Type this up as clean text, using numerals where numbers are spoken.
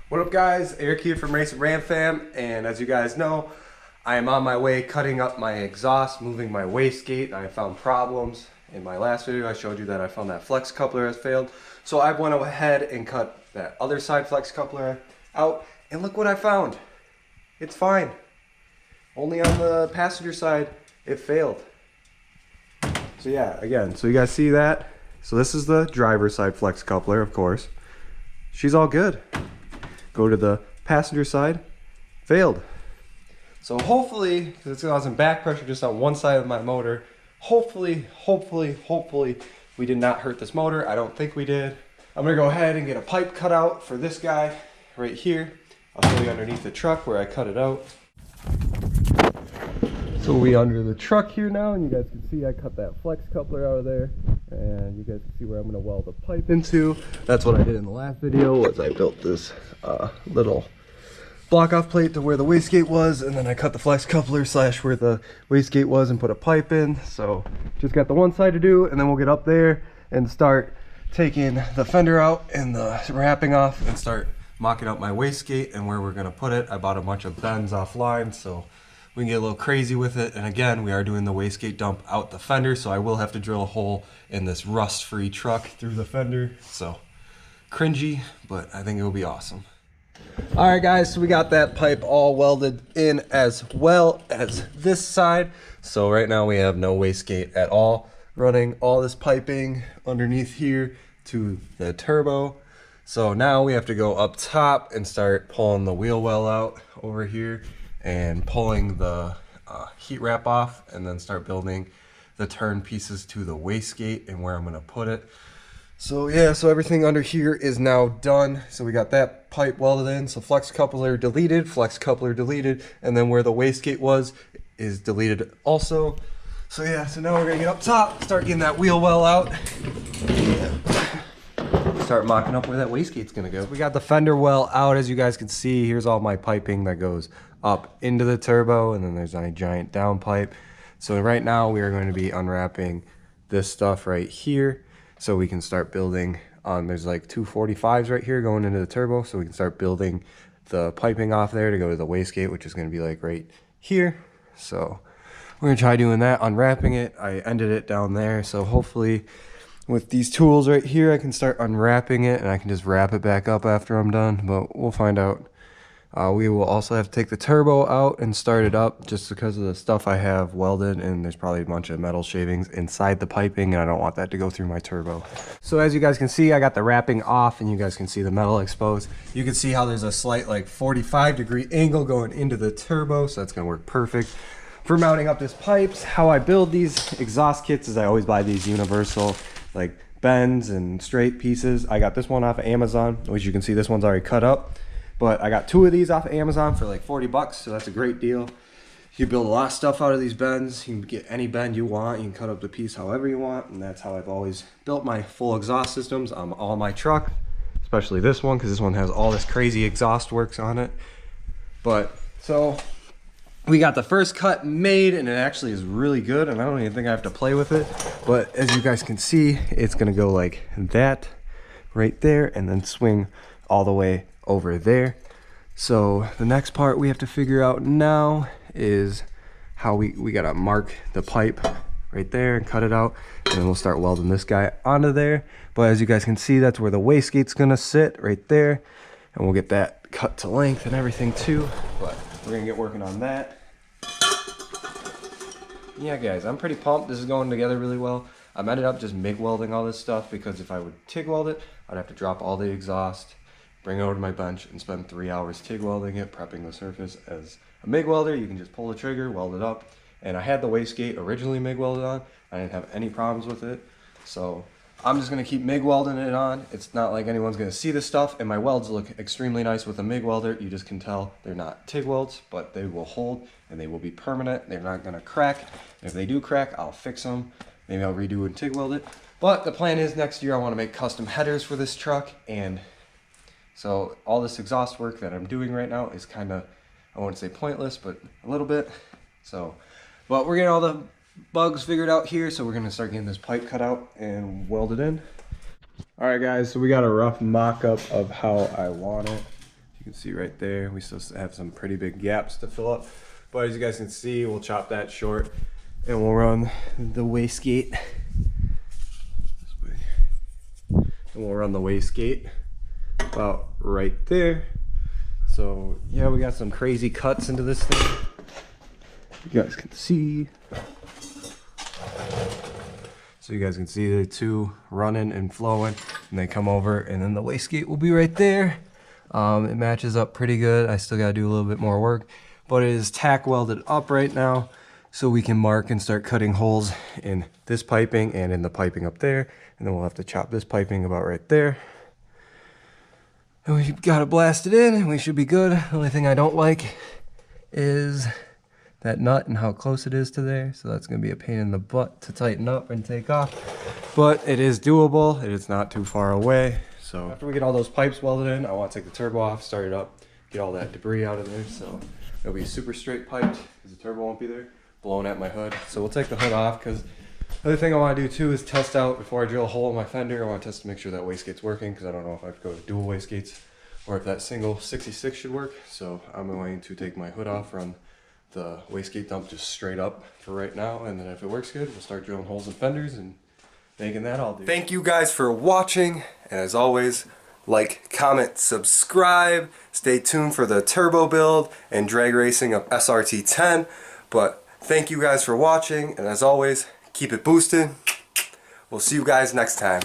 What up guys, Eric here from Race Ram Fam, and as you guys know, I am on my way cutting up my exhaust, moving my wastegate. I found problems. In my last video I showed you that I found that flex coupler has failed. So I went ahead and cut that other side flex coupler out, and look what I found. It's fine. Only on the passenger side it failed. So yeah, again, so you guys see that? So this is the driver's side flex coupler, of course. She's all good. Go to the passenger side, failed. So hopefully, because it's causing back pressure just on one side of my motor, hopefully, we did not hurt this motor. I don't think we did. I'm gonna go ahead and get a pipe cut out for this guy right here. I'll show you underneath the truck where I cut it out. So we under the truck here now, and you guys can see I cut that flex coupler out of there, and you guys can see where I'm going to weld the pipe into. That's what I did in the last video, was I built this little block off plate to where the wastegate was, and then I cut the flex coupler slash where the wastegate was and put a pipe in. So just got the one side to do, and then we'll get up there and start taking the fender out and the wrapping off and start mocking up my wastegate and where we're going to put it. I bought a bunch of bends offline, so we can get a little crazy with it. And again, we are doing the wastegate dump out the fender, so I will have to drill a hole in this rust-free truck through the fender. So cringy, but I think it will be awesome. All right guys, so we got that pipe all welded in as well as this side. So right now we have no wastegate at all. Running all this piping underneath here to the turbo. So now we have to go up top and start pulling the wheel well out over here and pulling the heat wrap off, and then start building the turn pieces to the wastegate and where I'm gonna put it. So yeah, so everything under here is now done. So we got that pipe welded in. So flex coupler deleted, and then where the wastegate was is deleted also. So yeah, so now we're gonna get up top, start getting that wheel well out. Start mocking up where that wastegate's gonna go. We got the fender well out, as you guys can see. Here's all my piping that goes up into the turbo, and then there's a giant down pipe. So right now we are going to be unwrapping this stuff right here, so we can start building on. There's like 245s right here going into the turbo, so we can start building the piping off there to go to the wastegate, which is going to be like right here. So we're gonna try doing that, unwrapping it. I ended it down there, so hopefully with these tools right here I can start unwrapping it, and I can just wrap it back up after I'm done, but we'll find out. We will also have to take the turbo out and start it up, just because of the stuff I have welded, and there's probably a bunch of metal shavings inside the piping, and I don't want that to go through my turbo. So as you guys can see, I got the wrapping off, and you guys can see the metal exposed. You can see how there's a slight like 45-degree angle going into the turbo, so that's gonna work perfect for mounting up this pipes. How I build these exhaust kits is I always buy these universal like bends and straight pieces. I got this one off of Amazon, which you can see this one's already cut up. But I got 2 of these off of Amazon for like 40 bucks, so that's a great deal. You build a lot of stuff out of these bends. You can get any bend you want. You can cut up the piece however you want, and that's how I've always built my full exhaust systems on all my truck, especially this one, because this one has all this crazy exhaust works on it. But so we got the first cut made, and it actually is really good, and I don't even think I have to play with it. But as you guys can see, it's gonna go like that right there, and then swing all the way over there. So the next part we have to figure out now is how we gotta mark the pipe right there and cut it out, and then we'll start welding this guy onto there. But as you guys can see, that's where the wastegate's gonna sit right there, and we'll get that cut to length and everything too. But we're gonna get working on that. Yeah guys, I'm pretty pumped. This is going together really well. I'm ended up just MIG welding all this stuff, because if I would TIG weld it, I'd have to drop all the exhaust, bring it over to my bench, and spend 3 hours TIG welding it, prepping the surface. As a MIG welder, you can just pull the trigger, weld it up. And I had the wastegate originally MIG welded on. I didn't have any problems with it. So I'm just gonna keep MIG welding it on. It's not like anyone's gonna see this stuff, and my welds look extremely nice with a MIG welder. You just can tell they're not TIG welds, but they will hold and they will be permanent. They're not gonna crack. If they do crack, I'll fix them. Maybe I'll redo and TIG weld it. But the plan is next year I wanna make custom headers for this truck, and so all this exhaust work that I'm doing right now is kind of, I wouldn't say pointless, but a little bit. So, but we're getting all the bugs figured out here, so we're gonna start getting this pipe cut out and welded in. All right guys, so we got a rough mock-up of how I want it. You You can see right there, we still have some pretty big gaps to fill up. But as you guys can see, we'll chop that short and we'll run the wastegate. This way. And we'll run the wastegate about right there. So yeah, we got some crazy cuts into this thing. You guys can see. So you guys can see the two running and flowing, and they come over, and then the wastegate will be right there. It matches up pretty good. I still gotta do a little bit more work, but it is tack welded up right now, so we can mark and start cutting holes in this piping and in the piping up there, and then we'll have to chop this piping about right there. And we gotta blast it in, and we should be good. The only thing I don't like is that nut and how close it is to there, so that's going to be a pain in the butt to tighten up and take off, but it is doable. It is not too far away. So after we get all those pipes welded in, I want to take the turbo off, start it up, get all that debris out of there, so it'll be super straight piped because the turbo won't be there, blowing at my hood. So we'll take the hood off, because the other thing I want to do too is test out, before I drill a hole in my fender, I want to test to make sure that wastegate's working, because I don't know if I have to go to dual wastegates or if that single 66 should work. So I'm going to take my hood off, run the wastegate dump just straight up for right now, and then if it works good, we'll start drilling holes in fenders and making that all do. Thank you guys for watching, and as always, like, comment, subscribe, stay tuned for the turbo build and drag racing of SRT10. But thank you guys for watching, and as always, keep it boosted. We'll see you guys next time.